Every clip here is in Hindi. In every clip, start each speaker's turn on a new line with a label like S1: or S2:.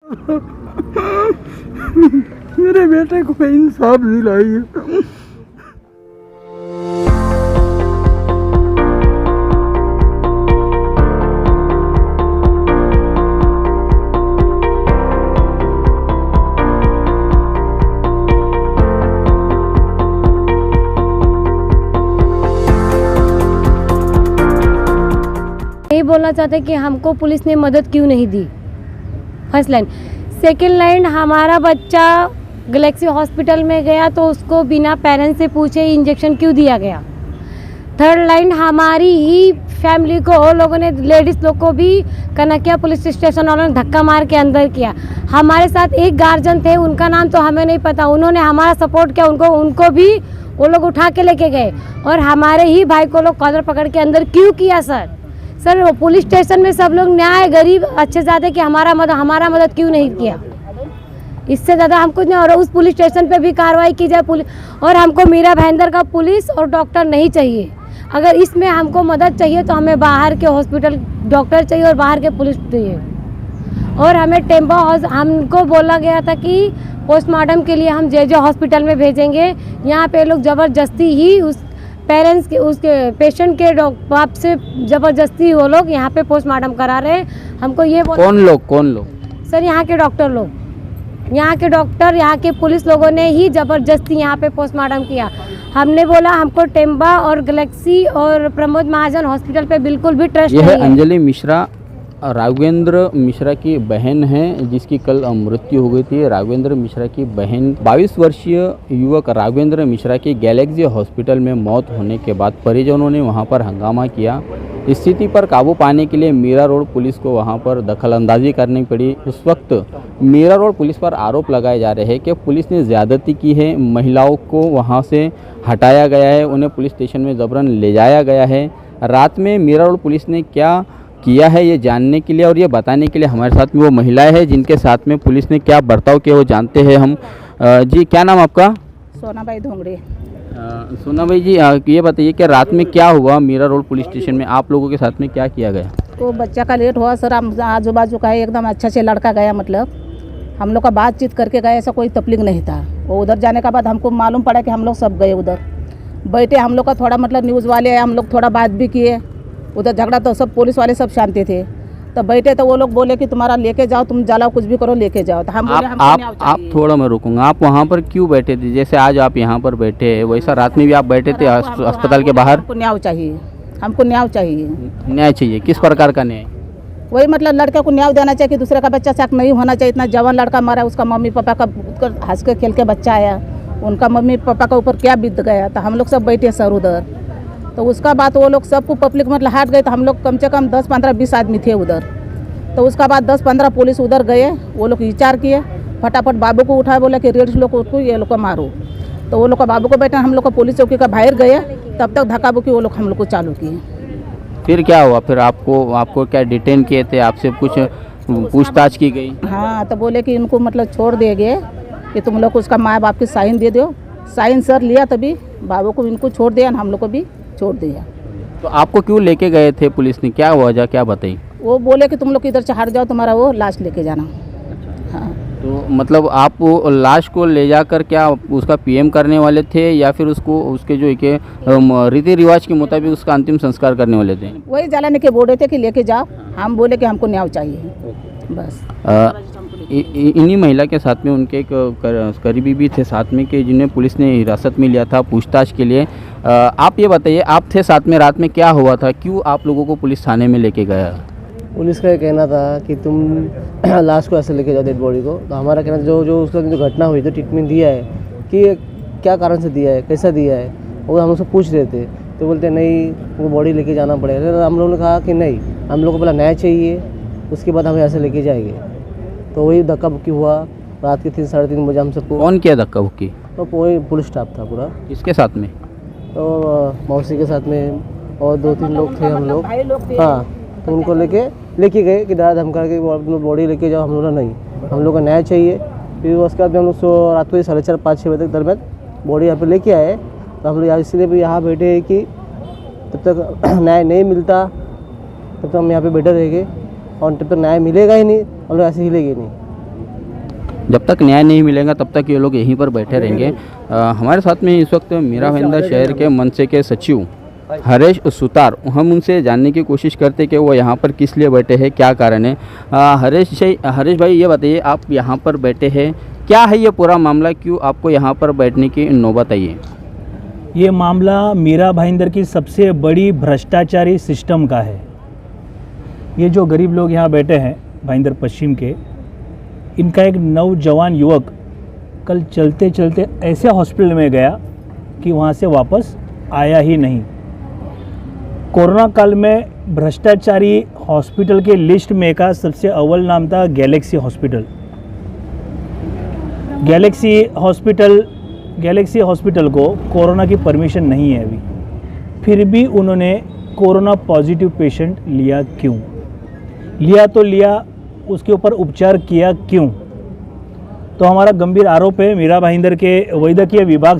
S1: मेरे बेटे को इंसाफ दिलाइए।
S2: यही बोलना चाहते कि हमको पुलिस ने मदद क्यों नहीं दी। First line. सेकेंड लाइन, हमारा बच्चा गैलेक्सी हॉस्पिटल में गया तो उसको बिना पेरेंट्स से पूछे इंजेक्शन क्यों दिया गया। थर्ड लाइन, हमारी ही फैमिली को और लोगों ने, लेडीज़ लोग को भी कनकिया पुलिस स्टेशन वालों ने धक्का मार के अंदर किया। हमारे साथ एक गार्जियन थे, उनका नाम तो हमें नहीं पता, उन्होंने हमारा सपोर्ट किया, उनको भी वो लोग उठा के लेके गए। और हमारे ही भाई को लोग कॉलर पकड़ के अंदर क्यों किया सर? सर पुलिस स्टेशन में सब लोग न्याय गरीब अच्छे ज़्यादा कि हमारा मदद क्यों नहीं किया? इससे ज़्यादा हम कुछ नहीं। और उस पुलिस स्टेशन पे भी कार्रवाई की जाए पुलिस। और हमको मीरा भाईंदर का पुलिस और डॉक्टर नहीं चाहिए। अगर इसमें हमको मदद चाहिए तो हमें बाहर के हॉस्पिटल डॉक्टर चाहिए और बाहर के पुलिस चाहिए। और हमें टेम्पो हाउस, हमको बोला गया था कि पोस्टमार्टम के लिए हम जे हॉस्पिटल में भेजेंगे। यहाँ पे लोग ज़बरदस्ती ही उस पेरेंट्स के, उसके पेशेंट के बाप से ज़बरदस्ती वो लोग यहाँ पे पोस्टमार्टम करा रहे हैं। हमको ये
S3: कौन लोग?
S2: सर यहाँ के डॉक्टर लोग, यहाँ के पुलिस लोगों ने ही ज़बरदस्ती यहाँ पे पोस्टमार्टम किया। हमने बोला हमको टेम्बा और गैलेक्सी और प्रमोद महाजन हॉस्पिटल पे बिल्कुल भी ट्रस्ट नहीं है।
S3: यह अंजलि मिश्रा राघवेंद्र मिश्रा की बहन है, जिसकी कल मृत्यु हो गई थी। राघवेंद्र मिश्रा की बहन 22 वर्षीय युवक राघवेंद्र मिश्रा की गैलेक्सी हॉस्पिटल में मौत होने के बाद परिजनों ने वहां पर हंगामा किया। स्थिति पर काबू पाने के लिए मीरा रोड पुलिस को वहां पर दखलंदाजी करनी पड़ी। उस वक्त मीरा रोड पुलिस पर आरोप लगाए जा रहे हैं कि पुलिस ने ज़्यादती की है, महिलाओं को वहां से हटाया गया है, उन्हें पुलिस स्टेशन में जबरन ले जाया गया है। रात में मीरा रोड पुलिस ने क्या किया है ये जानने के लिए और ये बताने के लिए हमारे साथ में वो महिलाएं हैं जिनके साथ में पुलिस ने क्या बर्ताव किया वो जानते हैं हम। जी, क्या नाम आपका?
S4: सोनाबाई धोंगड़े।
S3: सोनाबाई जी, ये बताइए कि रात में क्या हुआ मीरा रोड पुलिस स्टेशन में, आप लोगों के साथ में क्या किया गया?
S4: तो बच्चा का लेट हुआ सर, हम आजू बाजू का एकदम अच्छा से लड़का गया, मतलब हम लोग का बातचीत करके गए, ऐसा कोई तकलीफ नहीं था। वो उधर जाने के बाद हमको मालूम पड़ा कि हम लोग सब गए उधर बैठे। हम लोग का थोड़ा मतलब न्यूज़ वाले हम लोग थोड़ा बात भी किए उधर। झगड़ा तो सब पुलिस वाले सब शांति थे। तो बैठे तो वो लोग बोले कि तुम्हारा लेके जाओ, तुम जलाओ कुछ भी करो लेके जाओ। तो हम बोले
S3: आप थोड़ा मैं रुकूंगा, आप वहाँ पर क्यों बैठे थे? जैसे आज आप यहाँ पर बैठे हैं वैसा रात में भी आप बैठे थे अस्पताल के बाहर?
S4: हमको न्याय चाहिए, हमको न्याय चाहिए।
S3: न्याय चाहिए? किस प्रकार का न्याय?
S4: वही मतलब लड़के को न्याय देना चाहिए कि दूसरे का बच्चा शक नहीं होना चाहिए। इतना जवान लड़का मरा, उसका मम्मी पापा का हंस के खेल के बच्चा आया, उनका मम्मी पापा का ऊपर क्या बीत गया। तो हम लोग सब बैठे सर उधर। तो उसका बाद वो लोग सबको पब्लिक मतलब हट गए। तो हम लोग कम से कम 10, 15, 20 आदमी थे उधर। तो उसका बाद 10, 15 पुलिस उधर गए, वो लोग विचार किए, फटाफट बाबू को उठाए, बोले कि रेड लोग को ये लोग को मारो। तो वो लोग का बाबू को बैठा, हम लोग का पुलिस चौकी का बाहर गए, तब तक धक्का बुक्की वो लोग हम लोग को चालू किए।
S3: फिर क्या हुआ? फिर आपको क्या डिटेन किए थे? आपसे कुछ पूछताछ की गई?
S4: हाँ, तो बोले कि इनको मतलब छोड़ देंगे कि तुम लोग उसका माँ बाप की साइन दे दो। साइन सर लिया, तभी बाबू को इनको छोड़ दिया, हम लोग को भी छोड़ दिया।
S3: तो आपको क्यों लेके गए थे पुलिस ने, क्या वजह क्या बताई?
S4: वो बोले कि तुम लोग इधर से हट जाओ, तुम्हारा वो लाश लेके जाना। हाँ।
S3: तो मतलब आप वो लाश को ले जाकर क्या उसका पीएम करने वाले थे या फिर उसको उसके जो के रीति रिवाज के मुताबिक उसका अंतिम संस्कार करने वाले थे?
S4: वही जलाने के बोल रहे थे कि लेके जाओ। हम बोले कि हमको न्याय चाहिए बस।
S3: इन्हीं महिला के साथ में उनके एक करीबी भी थे साथ में कि जिन्हें पुलिस ने हिरासत में लिया था पूछताछ के लिए। आप ये बताइए, आप थे साथ में, रात में क्या हुआ था, क्यों आप लोगों को पुलिस थाने में लेके गया?
S5: पुलिस का ये कहना था कि तुम लाश को ऐसे लेके जाओ, डेड बॉडी को। तो हमारा कहना जो उसका जो घटना हुई तो ट्रीटमेंट दिया है कि क्या कारण से दिया है, कैसा दिया है, वो हम लोग से पूछ रहे थे। तो बोलते नहीं वो बॉडी लेके जाना पड़ेगा। हम लोगों ने कहा कि नहीं, हम लोग को पहला न्याय चाहिए, उसके बाद हम ऐसे लेके जाएंगे। तो वही धक्का बुक्की हुआ रात के 3, साढ़े 3 बजे हम सबको।
S3: कौन किया धक्का बुक्की?
S5: तो वही पुलिस स्टाफ था पूरा।
S3: किसके साथ में?
S5: तो मौसी के साथ में और 2-3 लोग थे हम लोग। हाँ, तो उनको लेके गए कि दादा धमका के बॉडी लेके जाओ। हम लोग नहीं, हम लोग को न्याय चाहिए। फिर उसके बाद हम लोग रात को 4:30, 5-6 बजे तक दरमियान बॉडी यहाँ पे लेके आए। तो हम लोग इसलिए भी यहाँ बैठे हैं कि तब तक न्याय नहीं मिलता तब तक हम यहाँ पे बैठे रहेंगे, और जब तक न्याय मिलेगा ही नहीं हम लोग ऐसे हिलेंगे नहीं।
S3: जब तक न्याय नहीं मिलेगा तब तक ये लोग यहीं पर बैठे रहेंगे। हमारे साथ में इस वक्त मीरा भाईंदर शहर के मनसे के सचिव हरेश सुतार, हम उनसे जानने की कोशिश करते कि वो यहाँ पर किस लिए बैठे हैं, क्या कारण है। हरेश भाई ये बताइए, आप यहाँ पर बैठे हैं, क्या है ये पूरा मामला, क्यों आपको यहाँ पर बैठने की नौबत आई है?
S6: ये मामला मीरा भाईंदर की सबसे बड़ी भ्रष्टाचारी सिस्टम का है। ये जो गरीब लोग यहाँ बैठे हैं भाईंदर पश्चिम के, इनका एक नौजवान युवक कल चलते चलते ऐसे हॉस्पिटल में गया कि वहाँ से वापस आया ही नहीं। कोरोना काल में भ्रष्टाचारी हॉस्पिटल के लिस्ट में का सबसे अव्वल नाम था गैलेक्सी हॉस्पिटल। गैलेक्सी हॉस्पिटल को कोरोना की परमिशन नहीं है अभी, फिर भी उन्होंने कोरोना पॉजिटिव पेशेंट लिया क्यों? लिया तो लिया, उसके ऊपर उपचार किया क्यों? तो हमारा गंभीर आरोप है मीरा भाईंदर के वैद्यकीय विभाग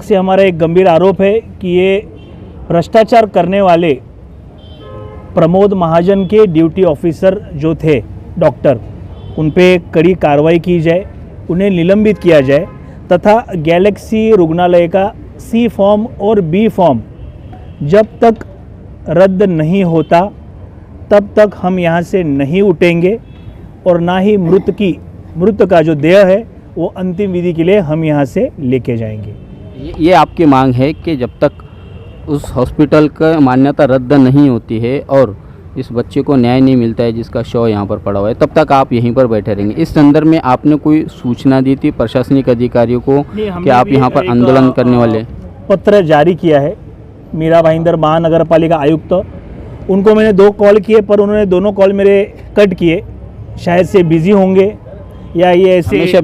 S6: से हमारा एक गंभीर आरोप है कि ये भ्रष्टाचार करने वाले प्रमोद महाजन के ड्यूटी ऑफिसर जो थे डॉक्टर, उन पे कड़ी कार्रवाई की जाए, उन्हें निलंबित किया जाए तथा गैलेक्सी रुग्णालय का सी फॉर्म और बी फॉर्म जब तक रद्द नहीं होता तब तक हम यहाँ से नहीं उठेंगे और ना ही मृत का जो देह है वो अंतिम विधि के लिए हम यहाँ से लेके जाएंगे।
S3: ये आपकी मांग है कि जब तक उस हॉस्पिटल का मान्यता रद्द नहीं होती है और इस बच्चे को न्याय नहीं मिलता है जिसका शव यहाँ पर पड़ा हुआ है, तब तक आप यहीं पर बैठे रहेंगे। इस संदर्भ में आपने कोई सूचना दी थी प्रशासनिक अधिकारियों को कि आप यहाँ पर आंदोलन करने वाले?
S6: पत्र जारी किया है मीरा भाईंदर महानगर पालिका आयुक्त, उनको मैंने 2 कॉल किए पर उन्होंने दोनों कॉल मेरे कट किए। शायद से बिजी होंगे या ये ऐसे
S3: हमेशा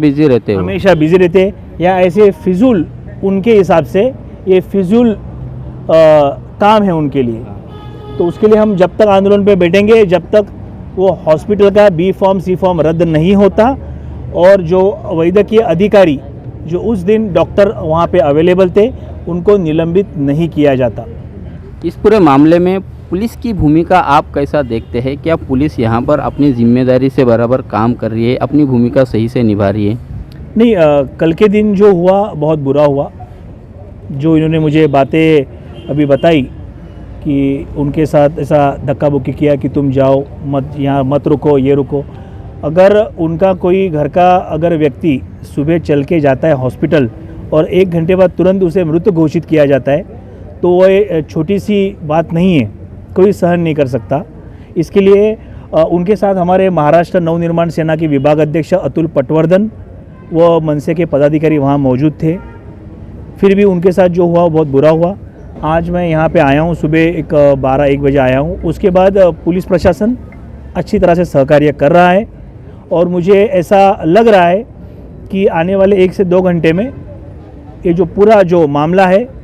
S3: बिजी रहते
S6: या ऐसे फिजूल, उनके हिसाब से ये फिजूल काम है उनके लिए। तो उसके लिए हम जब तक आंदोलन पे बैठेंगे जब तक वो हॉस्पिटल का बी फॉर्म सी फॉर्म रद्द नहीं होता और जो वैद्यकीय अधिकारी जो उस दिन डॉक्टर वहाँ पे अवेलेबल थे उनको निलंबित नहीं किया जाता।
S3: इस पूरे मामले में पुलिस की भूमिका आप कैसा देखते हैं? क्या पुलिस यहाँ पर अपनी जिम्मेदारी से बराबर काम कर रही है, अपनी भूमिका सही से निभा रही है?
S6: नहीं, कल के दिन जो हुआ बहुत बुरा हुआ। जो इन्होंने मुझे बातें अभी बताई कि उनके साथ ऐसा धक्का बुक्की किया कि तुम जाओ मत, यहाँ मत रुको, ये रुको। अगर उनका कोई घर का अगर व्यक्ति सुबह चल के जाता है हॉस्पिटल और 1 घंटे बाद तुरंत उसे मृत घोषित किया जाता है तो वो छोटी सी बात नहीं है, कोई सहन नहीं कर सकता। इसके लिए उनके साथ हमारे महाराष्ट्र नवनिर्माण सेना के विभाग अध्यक्ष अतुल पटवर्धन व मनसे के पदाधिकारी वहाँ मौजूद थे। फिर भी उनके साथ जो हुआ बहुत बुरा हुआ। आज मैं यहाँ पे आया हूँ, सुबह 12-1 बजे आया हूँ। उसके बाद पुलिस प्रशासन अच्छी तरह से सहकार्य कर रहा है और मुझे ऐसा लग रहा है कि आने वाले 1 से 2 घंटे में ये जो पूरा जो मामला है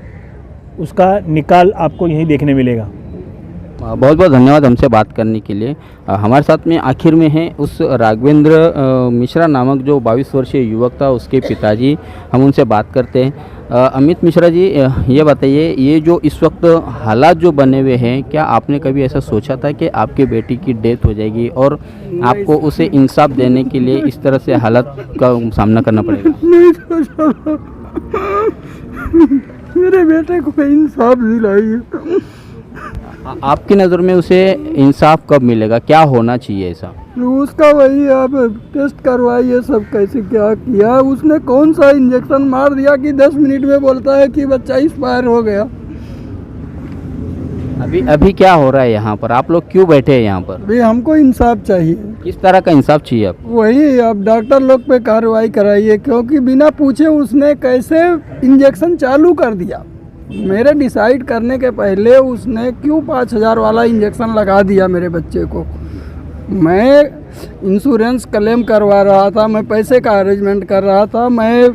S6: उसका निकाल आपको यहीं देखने मिलेगा।
S3: बहुत बहुत धन्यवाद हमसे बात करने के लिए। हमारे साथ में आखिर में है उस राघवेंद्र मिश्रा नामक जो 22 वर्षीय युवक था, उसके पिताजी, हम उनसे बात करते हैं। अमित मिश्रा जी, ये बताइए, ये जो इस वक्त हालात जो बने हुए हैं, क्या आपने कभी ऐसा सोचा था कि आपके बेटी की डेथ हो जाएगी और आपको उसे इंसाफ देने के लिए इस तरह से हालात का सामना करना पड़ेगा?
S1: नहीं सोचा, मेरे बेटे को इंसाफ दिलाइए।
S3: आपकी नज़र में उसे इंसाफ कब मिलेगा, क्या होना चाहिए ऐसा?
S1: उसका वही आप टेस्ट करवाइए, सब कैसे क्या किया, उसने कौन सा इंजेक्शन मार दिया कि 10 मिनट में बोलता है कि बच्चा एक्सपायर हो गया।
S3: अभी क्या हो रहा है यहाँ पर? आप लोग क्यों बैठे हैं यहाँ पर?
S1: अभी हमको इंसाफ चाहिए।
S3: किस तरह का इंसाफ चाहिए आपको?
S1: वही आप डॉक्टर लोग पे कार्रवाई कराइए, क्योंकि बिना पूछे उसने कैसे इंजेक्शन चालू कर दिया। मेरे डिसाइड करने के पहले उसने क्यों 5000 वाला इंजेक्शन लगा दिया मेरे बच्चे को। मैं इंश्योरेंस क्लेम करवा रहा था, मैं पैसे का अरेंजमेंट कर रहा था, मैं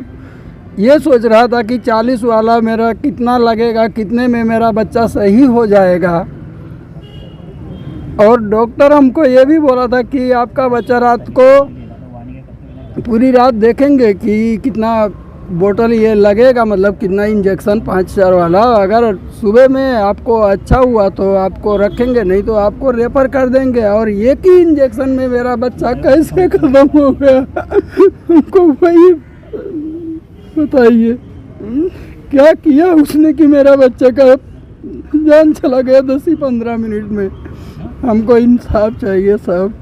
S1: ये सोच रहा था कि 40 वाला मेरा कितना लगेगा, कितने में मेरा बच्चा सही हो जाएगा। और डॉक्टर हमको ये भी बोला था कि आपका बच्चा रात को पूरी रात देखेंगे कि कितना बोतल ये लगेगा, मतलब कितना इंजेक्शन 5,000 वाला। अगर सुबह में आपको अच्छा हुआ तो आपको रखेंगे, नहीं तो आपको रेफर कर देंगे। और एक ही इंजेक्शन में मेरा बच्चा कैसे खत्म हो गया हमको वही बताइए। क्या किया उसने कि मेरा बच्चा का जान चला गया 10 ही 15 मिनट में। हमको इंसाफ चाहिए साहब।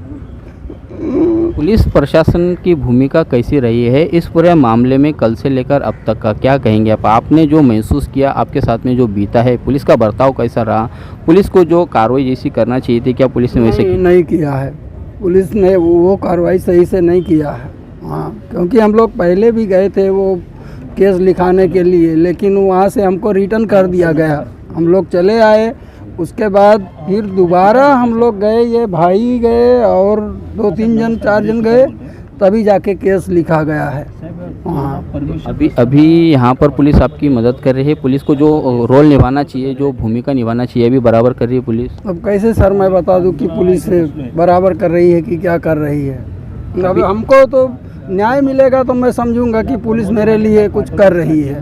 S3: पुलिस प्रशासन की भूमिका कैसी रही है इस पूरे मामले में कल से लेकर अब तक का, क्या कहेंगे आप? आपने जो महसूस किया, आपके साथ में जो बीता है, पुलिस का बर्ताव कैसा रहा? पुलिस को जो कार्रवाई जैसी करना चाहिए थी, क्या पुलिस ने वैसे
S1: नहीं किया है। पुलिस ने वो कार्रवाई सही से नहीं किया है। हाँ, क्योंकि हम लोग पहले भी गए थे वो केस लिखाने के लिए, लेकिन वहाँ से हमको रिटर्न कर दिया गया। हम लोग चले आए, उसके बाद फिर दोबारा हम लोग गए, ये भाई गए और 2-3 जन 4 जन गए, तभी जाके केस लिखा गया है। हाँ,
S3: अभी यहाँ पर पुलिस आपकी मदद कर रही है? पुलिस को जो रोल निभाना चाहिए, जो भूमिका निभाना चाहिए, अभी बराबर कर रही है पुलिस?
S1: अब कैसे सर मैं बता दूं कि पुलिस बराबर कर रही है कि क्या कर रही है। अब हमको तो न्याय मिलेगा तो मैं समझूंगा कि पुलिस मेरे लिए कुछ कर रही है।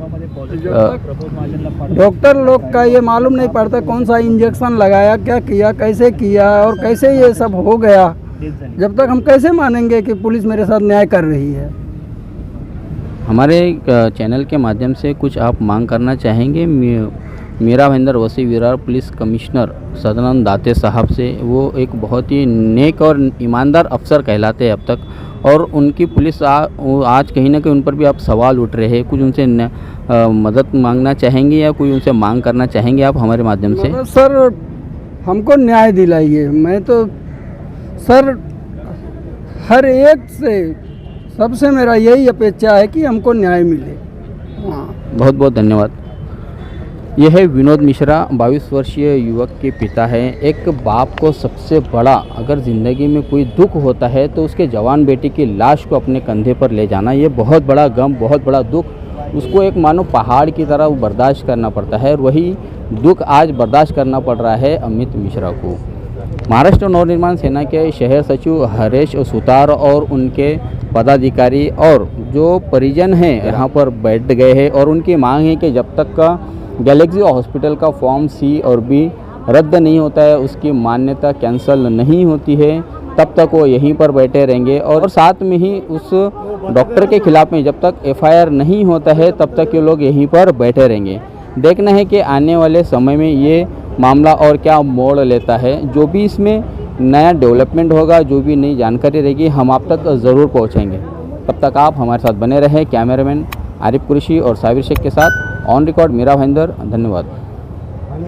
S1: डॉक्टर लोग का ये मालूम नहीं पड़ता कौन सा इंजेक्शन लगाया, क्या किया, कैसे किया और कैसे ये सब हो गया। जब तक हम कैसे मानेंगे कि पुलिस मेरे साथ न्याय कर रही है।
S3: हमारे चैनल के माध्यम से कुछ आप मांग करना चाहेंगे मीरा भाईंदर वसी विरार पुलिस कमिश्नर सदानंद दाते साहब से? वो एक बहुत ही नेक और ईमानदार अफसर कहलाते हैं अब तक, और उनकी पुलिस आज कहीं ना कहीं उन पर भी आप सवाल उठ रहे हैं। कुछ उनसे मदद मांगना चाहेंगे या कोई उनसे मांग करना चाहेंगे आप हमारे माध्यम से?
S1: सर हमको न्याय दिलाइए। मैं तो सर हर एक से सबसे मेरा यही अपेक्षा है कि हमको न्याय मिले।
S3: बहुत बहुत धन्यवाद। यह है विनोद मिश्रा, 22 वर्षीय युवक के पिता हैं। एक बाप को सबसे बड़ा अगर ज़िंदगी में कोई दुख होता है तो उसके जवान बेटे की लाश को अपने कंधे पर ले जाना, ये बहुत बड़ा गम, बहुत बड़ा दुख, उसको एक मानो पहाड़ की तरह बर्दाश्त करना पड़ता है। और वही दुख आज बर्दाश्त करना पड़ रहा है अमित मिश्रा को। महाराष्ट्र नवनिर्माण सेना के शहर सचिव हरेश सुतार और उनके पदाधिकारी और जो परिजन हैं यहाँ पर बैठ गए हैं और उनकी मांग है कि जब तक का गैलेक्सी हॉस्पिटल का फॉर्म C और B रद्द नहीं होता है, उसकी मान्यता कैंसल नहीं होती है, तब तक वो यहीं पर बैठे रहेंगे। और साथ में ही उस डॉक्टर के खिलाफ में जब तक FIR नहीं होता है तब तक ये लोग यहीं पर बैठे रहेंगे। देखना है कि आने वाले समय में ये मामला और क्या मोड़ लेता है। जो भी इसमें नया डेवलपमेंट होगा, जो भी नई जानकारी रहेगी, हम आप तक ज़रूर पहुँचेंगे। तब तक आप हमारे साथ बने रहें। कैमरामैन आरिफ कुरैशी और साबिर शेख के साथ ऑन रिकॉर्ड मीरा भाईंदर। धन्यवाद।